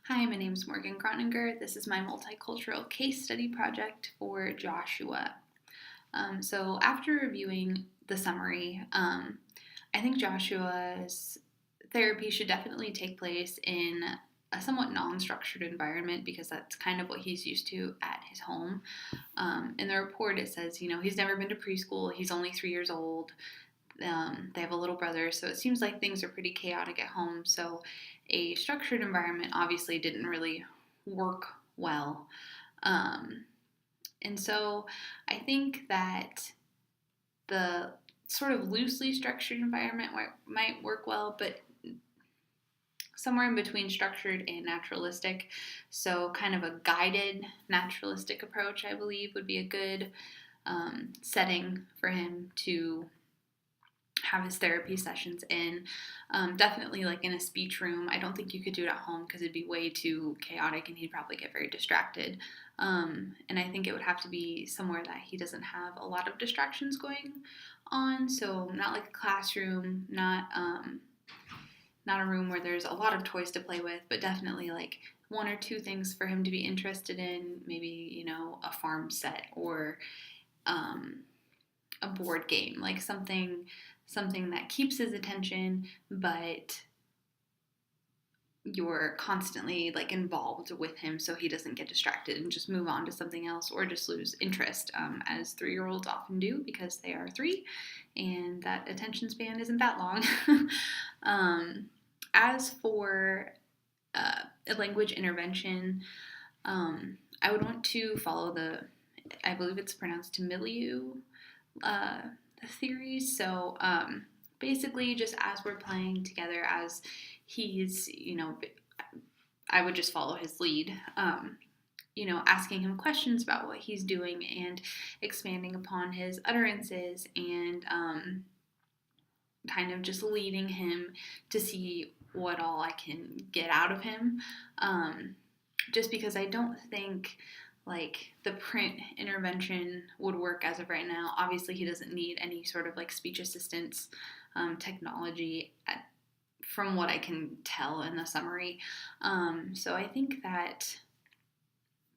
Hi, my name is Morgan Groninger. This is my multicultural case study project for Joshua. So after reviewing the summary, I think Joshua's therapy should definitely take place in a somewhat non-structured environment because that's kind of what he's used to at his home. In the report, it says, he's never been to preschool. He's only 3 years old. They have a little brother, so it seems like things are pretty chaotic at home. So a structured environment obviously didn't really work well. Um, and so I think that the sort of loosely structured environment might work well, but somewhere in between structured and naturalistic. So, kind of a guided naturalistic approach, I believe, would be a good setting for him to have his therapy sessions in. Definitely like in a speech room. I don't think you could do it at home because it'd be way too chaotic and he'd probably get very distracted. And I think it would have to be somewhere that he doesn't have a lot of distractions going on. So not like a classroom, not a room where there's a lot of toys to play with, but definitely like one or two things for him to be interested in. Maybe a farm set or a board game, like something that keeps his attention, but you're constantly like involved with him so he doesn't get distracted and just move on to something else or just lose interest, as 3-year-olds often do because they are 3 and that attention span isn't that long. As for a language intervention, I would want to follow I believe it's pronounced Milieu uh, theories. So basically, just as we're playing together, as he's, I would just follow his lead. Asking him questions about what he's doing and expanding upon his utterances and kind of just leading him to see what all I can get out of him. Just because I don't think like the print intervention would work as of right now. Obviously, he doesn't need any sort of like speech assistance technology from what I can tell in the summary. So I think that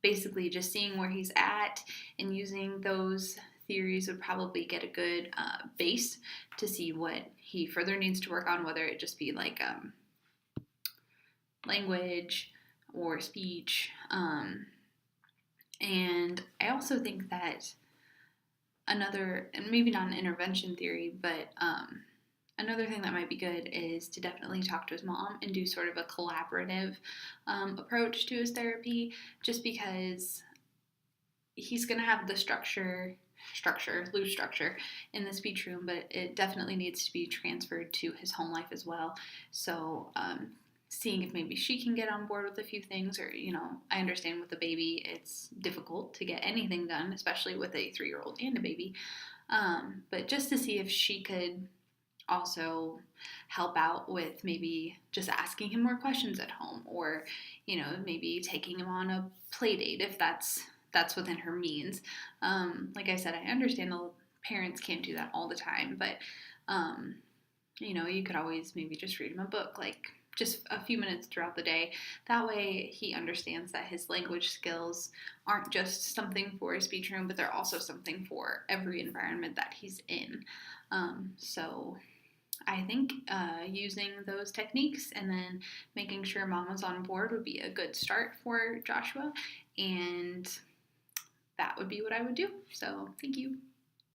basically just seeing where he's at and using those theories would probably get a good base to see what he further needs to work on, whether it just be like language or speech. And I also think that another, and maybe not an intervention theory, but another thing that might be good is to definitely talk to his mom and do sort of a collaborative approach to his therapy, just because he's going to have the loose structure in the speech room, but it definitely needs to be transferred to his home life as well. So seeing if maybe she can get on board with a few things, or I understand with a baby it's difficult to get anything done, especially with a 3-year-old and a baby, but just to see if she could also help out with maybe just asking him more questions at home, or maybe taking him on a play date if that's within her means. Like I said, I understand parents can't do that all the time, but you could always maybe just read him a book, like just a few minutes throughout the day. That way he understands that his language skills aren't just something for a speech room, but they're also something for every environment that he's in. So I think using those techniques and then making sure mama's on board would be a good start for Joshua, and that would be what I would do. So thank you.